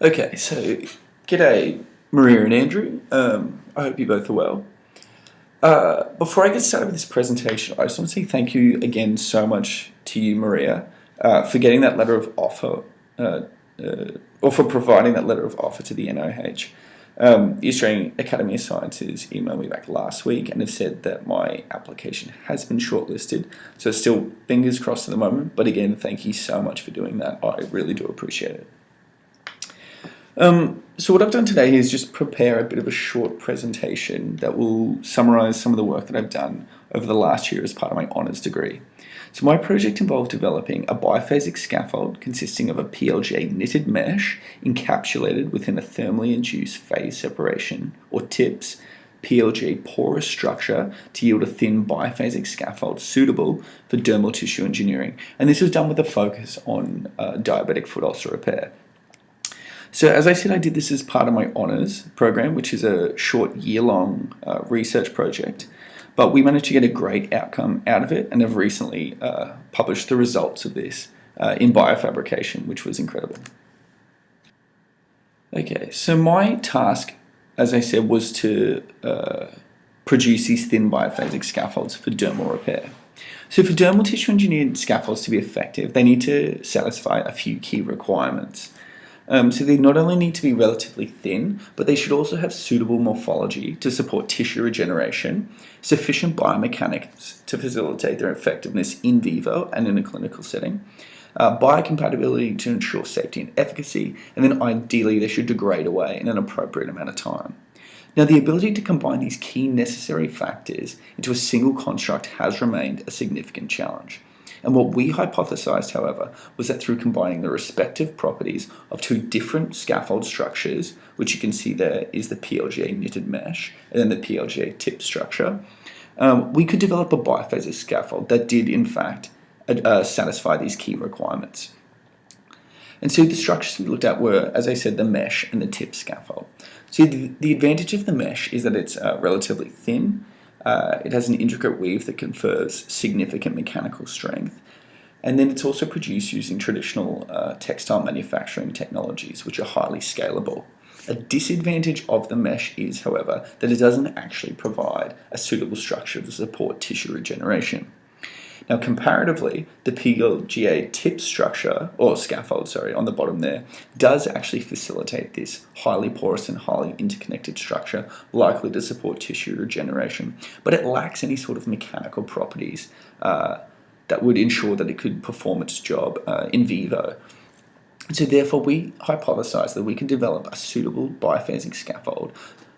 Okay, so g'day, Maria and Andrew. I hope you both are well. Before I get started with this presentation, I just want to say thank you again so much to you, Maria, for getting that letter of offer, uh, or for providing that letter of offer to the NIH. The Australian Academy of Sciences emailed me back last week and have said that my application has been shortlisted. So still fingers crossed at the moment, but again, thank you so much for doing that. I really do appreciate it. So what I've done today is just prepare a bit of a short presentation that will summarise some of the work that I've done over the last year as part of my honours degree. So my project involved developing a biphasic scaffold consisting of a PLGA knitted mesh encapsulated within a thermally induced phase separation, or TIPS, PLGA porous structure to yield a thin biphasic scaffold suitable for dermal tissue engineering. And this was done with a focus on diabetic foot ulcer repair. So as I said, I did this as part of my honours program, which is a short year-long research project. But we managed to get a great outcome out of it and have recently published the results of this in Biofabrication, which was incredible. Okay, so my task, as I said, was to produce these thin biphasic scaffolds for dermal repair. So for dermal tissue engineered scaffolds to be effective, they need to satisfy a few key requirements. So they not only need to be relatively thin, but they should also have suitable morphology to support tissue regeneration, sufficient biomechanics to facilitate their effectiveness in vivo and in a clinical setting, biocompatibility to ensure safety and efficacy, and then ideally they should degrade away in an appropriate amount of time. Now, the ability to combine these key necessary factors into a single construct has remained a significant challenge. And what we hypothesized, however, was that through combining the respective properties of two different scaffold structures, which you can see there is the PLGA knitted mesh and then the PLGA tip structure, we could develop a biphasic scaffold that did, in fact, satisfy these key requirements. And so the structures we looked at were, as I said, the mesh and the tip scaffold. So the advantage of the mesh is that it's relatively thin. It has an intricate weave that confers significant mechanical strength. And then it's also produced using traditional textile manufacturing technologies, which are highly scalable. A disadvantage of the mesh is, however, that it doesn't actually provide a suitable structure to support tissue regeneration. Now, comparatively, the PLGA tip structure, or scaffold, sorry, on the bottom there, does actually facilitate this highly porous and highly interconnected structure, likely to support tissue regeneration, but it lacks any sort of mechanical properties that would ensure that it could perform its job in vivo. So therefore, we hypothesized that we can develop a suitable biphasic scaffold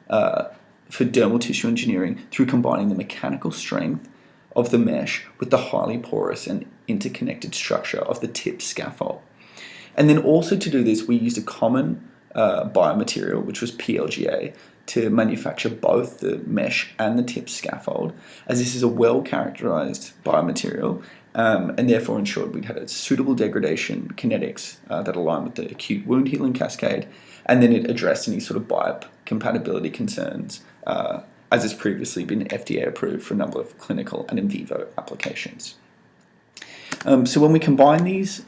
for dermal tissue engineering through combining the mechanical strength of the mesh with the highly porous and interconnected structure of the tip scaffold. And then also to do this, we used a common biomaterial, which was PLGA, to manufacture both the mesh and the tip scaffold, as this is a well-characterized biomaterial, and therefore ensured we'd had a suitable degradation kinetics that aligned with the acute wound healing cascade, and then it addressed any sort of biocompatibility concerns as has previously been FDA approved for a number of clinical and in vivo applications. So when we combine these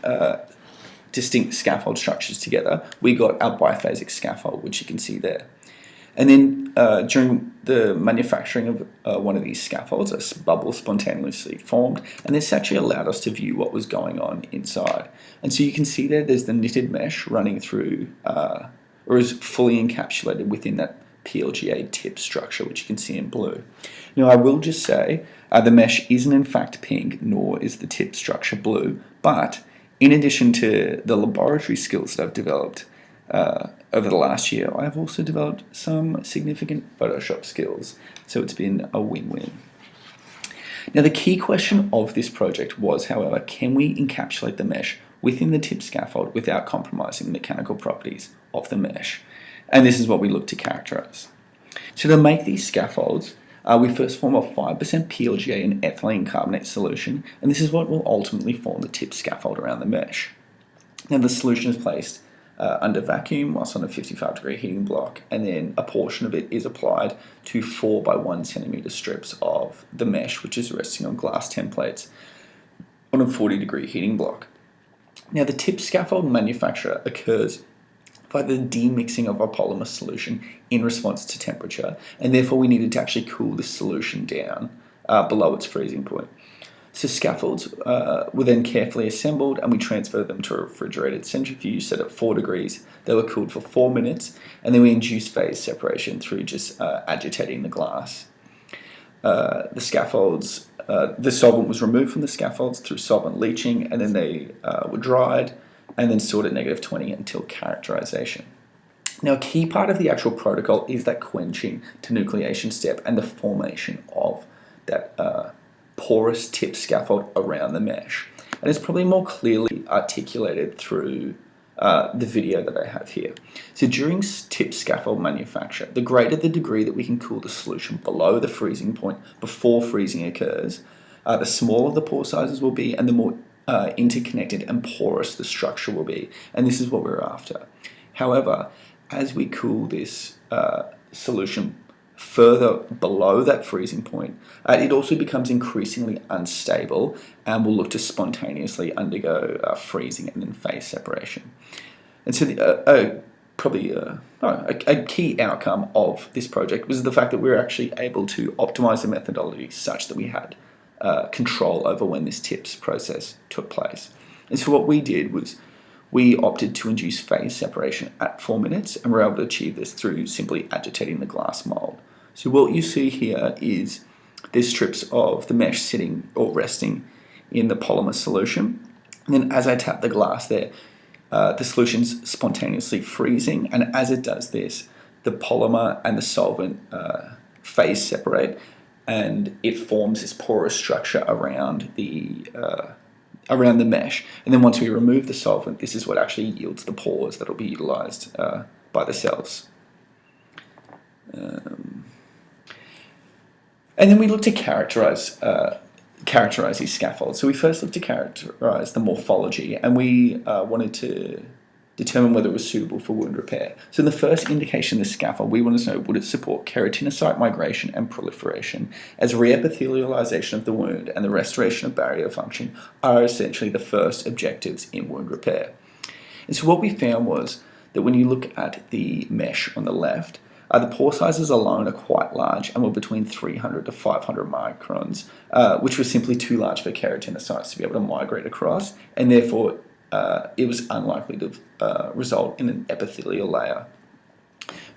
distinct scaffold structures together, we got our biphasic scaffold, which you can see there. And then during the manufacturing of one of these scaffolds, a bubble spontaneously formed, and this actually allowed us to view what was going on inside. And so you can see there's the knitted mesh running through, or is fully encapsulated within that PLGA tip structure, which you can see in blue. Now, I will just say the mesh isn't in fact pink, nor is the tip structure blue, but in addition to the laboratory skills that I've developed over the last year, I've also developed some significant Photoshop skills, so it's been a win-win. Now, the key question of this project was, however, can we encapsulate the mesh within the tip scaffold without compromising the mechanical properties of the mesh? And this is what we look to characterize. So to make these scaffolds, we first form a 5% PLGA and ethylene carbonate solution, and this is what will ultimately form the tip scaffold around the mesh. Now the solution is placed under vacuum whilst on a 55-degree heating block, and then a portion of it is applied to 4 by 1 centimeter strips of the mesh, which is resting on glass templates on a 40-degree heating block. Now the tip scaffold manufacture occurs by the demixing of our polymer solution in response to temperature, and therefore we needed to actually cool this solution down below its freezing point. So scaffolds were then carefully assembled, and we transferred them to a refrigerated centrifuge set at 4 degrees. They were cooled for 4 minutes, and then we induced phase separation through just agitating the glass. The scaffolds, the solvent was removed from the scaffolds through solvent leaching, and then they were dried and then stored at -20 until characterization. Now, a key part of the actual protocol is that quenching to nucleation step and the formation of that porous tip scaffold around the mesh. And it's probably more clearly articulated through the video that I have here. So during tip scaffold manufacture, the greater the degree that we can cool the solution below the freezing point before freezing occurs, the smaller the pore sizes will be and the more interconnected and porous the structure will be. And this is what we're after. However, as we cool this solution further below that freezing point, it also becomes increasingly unstable and will look to spontaneously undergo freezing and then phase separation. And so a key outcome of this project was the fact that we were actually able to optimize the methodology such that we had control over when this TIPS process took place. And so what we did was we opted to induce phase separation at 4 minutes, and we're able to achieve this through simply agitating the glass mold. So what you see here is there's strips of the mesh sitting or resting in the polymer solution. And then as I tap the glass there, the solution's spontaneously freezing, and as it does this, the polymer and the solvent phase separate, and it forms this porous structure around the mesh. And then once we remove the solvent, this is what actually yields the pores that will be utilized by the cells. And then we look to characterize these scaffolds. So we first looked to characterize the morphology, and we wanted to determine whether it was suitable for wound repair. So in the first indication of the scaffold, we wanted to know, would it support keratinocyte migration and proliferation, as reepithelialization of the wound and the restoration of barrier function are essentially the first objectives in wound repair. And so what we found was that when you look at the mesh on the left, the pore sizes alone are quite large and were between 300 to 500 microns, which was simply too large for keratinocytes to be able to migrate across, and therefore it was unlikely to result in an epithelial layer.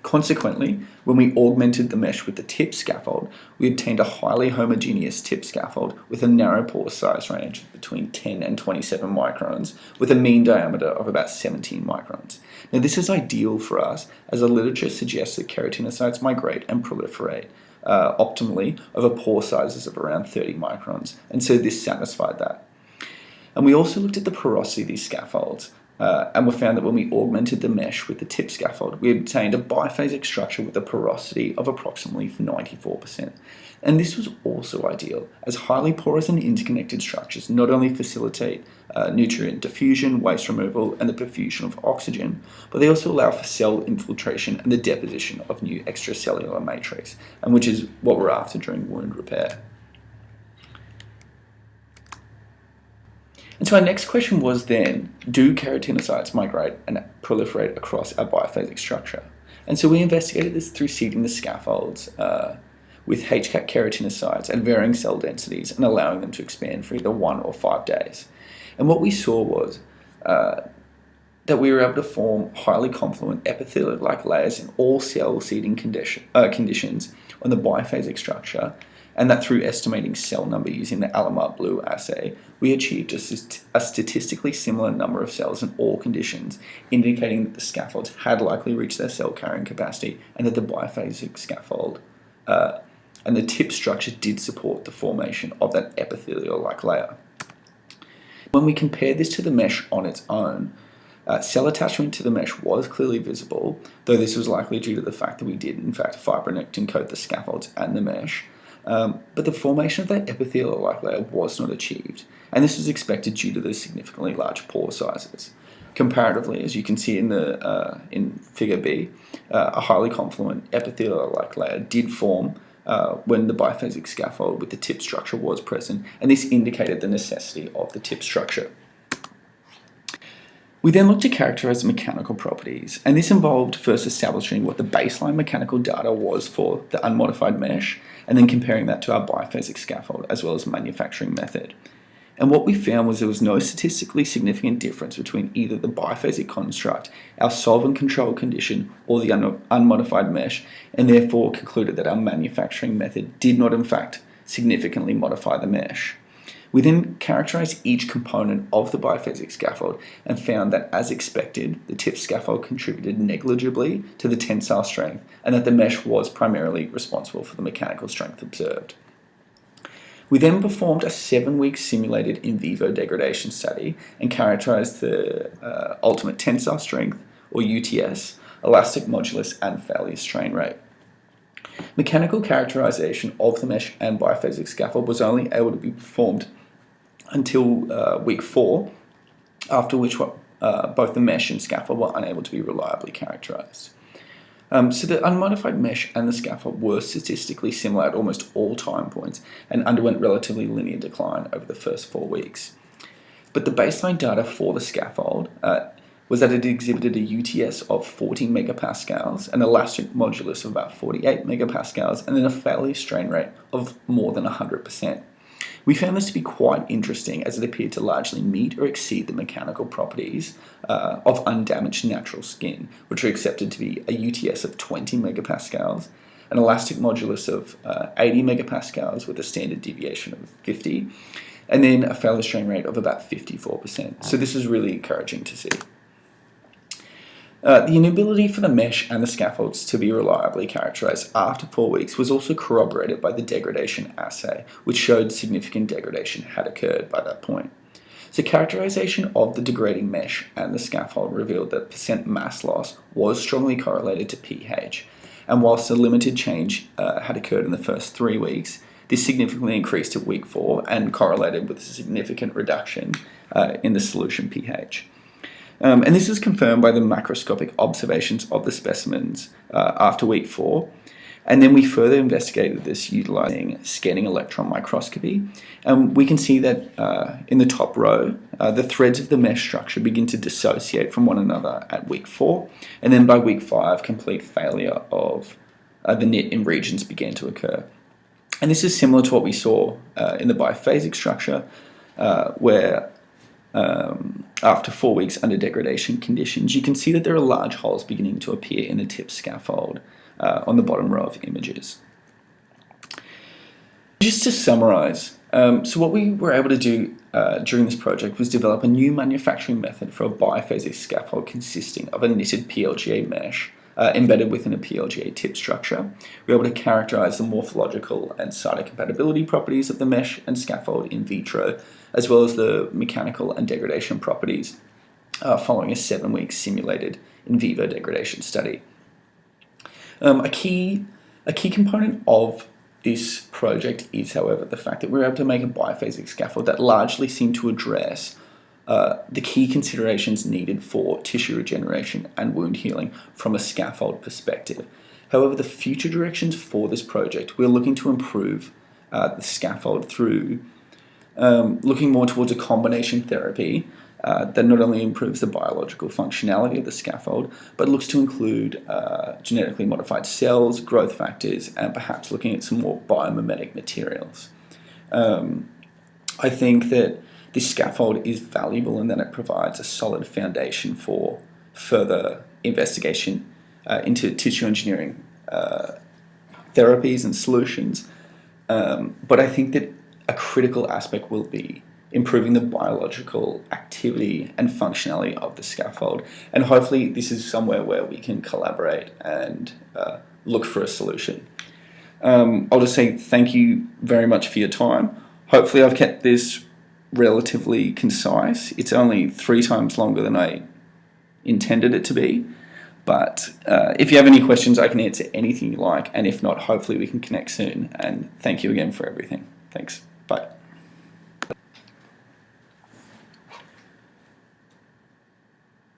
Consequently, when we augmented the mesh with the tip scaffold, we obtained a highly homogeneous tip scaffold with a narrow pore size range between 10 and 27 microns, with a mean diameter of about 17 microns. Now, this is ideal for us, as the literature suggests that keratinocytes migrate and proliferate optimally over pore sizes of around 30 microns, and so this satisfied that. And we also looked at the porosity of these scaffolds, and we found that when we augmented the mesh with the tip scaffold, we obtained a biphasic structure with a porosity of approximately 94%. And this was also ideal, as highly porous and interconnected structures not only facilitate nutrient diffusion, waste removal, and the perfusion of oxygen, but they also allow for cell infiltration and the deposition of new extracellular matrix, and which is what we're after during wound repair. And so our next question was then, do keratinocytes migrate and proliferate across our biphasic structure? And so we investigated this through seeding the scaffolds with HCAT keratinocytes at varying cell densities and allowing them to expand for either 1 or 5 days. And what we saw was that we were able to form highly confluent epithelial-like layers in all cell seeding conditions on the biphasic structure, and that through estimating cell number using the Alamar Blue assay, we achieved a statistically similar number of cells in all conditions, indicating that the scaffolds had likely reached their cell carrying capacity, and that the biphasic scaffold and the tip structure did support the formation of that epithelial-like layer. When we compared this to the mesh on its own, cell attachment to the mesh was clearly visible, though this was likely due to the fact that we did in fact fibronectin coat the scaffolds and the mesh. But the formation of that epithelial-like layer was not achieved, and this was expected due to the significantly large pore sizes. Comparatively, as you can see in Figure B, a highly confluent epithelial-like layer did form when the biphasic scaffold with the tip structure was present, and this indicated the necessity of the tip structure. We then looked to characterize the mechanical properties, and this involved first establishing what the baseline mechanical data was for the unmodified mesh, and then comparing that to our biphasic scaffold as well as manufacturing method. And what we found was there was no statistically significant difference between either the biphasic construct, our solvent control condition, or the unmodified mesh, and therefore concluded that our manufacturing method did not in fact significantly modify the mesh. We then characterized each component of the biphasic scaffold and found that, as expected, the tip scaffold contributed negligibly to the tensile strength and that the mesh was primarily responsible for the mechanical strength observed. We then performed a 7-week simulated in vivo degradation study and characterized the ultimate tensile strength, or UTS, elastic modulus, and failure strain rate. Mechanical characterization of the mesh and biphasic scaffold was only able to be performed until week 4, after which both the mesh and scaffold were unable to be reliably characterized. So the unmodified mesh and the scaffold were statistically similar at almost all time points and underwent relatively linear decline over the first 4 weeks. But the baseline data for the scaffold was that it exhibited a UTS of 40 megapascals, an elastic modulus of about 48 megapascals, and then a failure strain rate of more than 100%. We found this to be quite interesting as it appeared to largely meet or exceed the mechanical properties of undamaged natural skin, which are accepted to be a UTS of 20 megapascals, an elastic modulus of 80 megapascals with a standard deviation of 50, and then a failure strain rate of about 54%. So this is really encouraging to see. The inability for the mesh and the scaffolds to be reliably characterized after 4 weeks was also corroborated by the degradation assay, which showed significant degradation had occurred by that point. So characterization of the degrading mesh and the scaffold revealed that percent mass loss was strongly correlated to pH, and whilst a limited change had occurred in the first 3 weeks, this significantly increased at week 4 and correlated with a significant reduction in the solution pH. And this is confirmed by the macroscopic observations of the specimens after week 4. And then we further investigated this utilizing scanning electron microscopy. And we can see that in the top row, the threads of the mesh structure begin to dissociate from one another at week 4. And then by week 5, complete failure of the knit in regions began to occur. And this is similar to what we saw in the biphasic structure, where after 4 weeks under degradation conditions, you can see that there are large holes beginning to appear in the tip scaffold on the bottom row of images. Just to summarize, so what we were able to do during this project was develop a new manufacturing method for a biphasic scaffold consisting of a knitted PLGA mesh embedded within a PLGA tip structure. We were able to characterize the morphological and cytocompatibility properties of the mesh and scaffold in vitro, as well as the mechanical and degradation properties following a 7-week simulated in vivo degradation study. A key component of this project is, however, the fact that we were able to make a biphasic scaffold that largely seemed to address the key considerations needed for tissue regeneration and wound healing from a scaffold perspective. However, the future directions for this project, we're looking to improve the scaffold through looking more towards a combination therapy that not only improves the biological functionality of the scaffold, but looks to include genetically modified cells, growth factors, and perhaps looking at some more biomimetic materials. I think that this scaffold is valuable in that it provides a solid foundation for further investigation into tissue engineering therapies and solutions. But I think that a critical aspect will be improving the biological activity and functionality of the scaffold. And hopefully this is somewhere where we can collaborate and look for a solution. I'll just say thank you very much for your time. Hopefully I've kept this relatively concise. It's only 3 times longer than I intended it to be. But if you have any questions, I can answer anything you like. And if not, hopefully we can connect soon. And thank you again for everything. Thanks. Bye.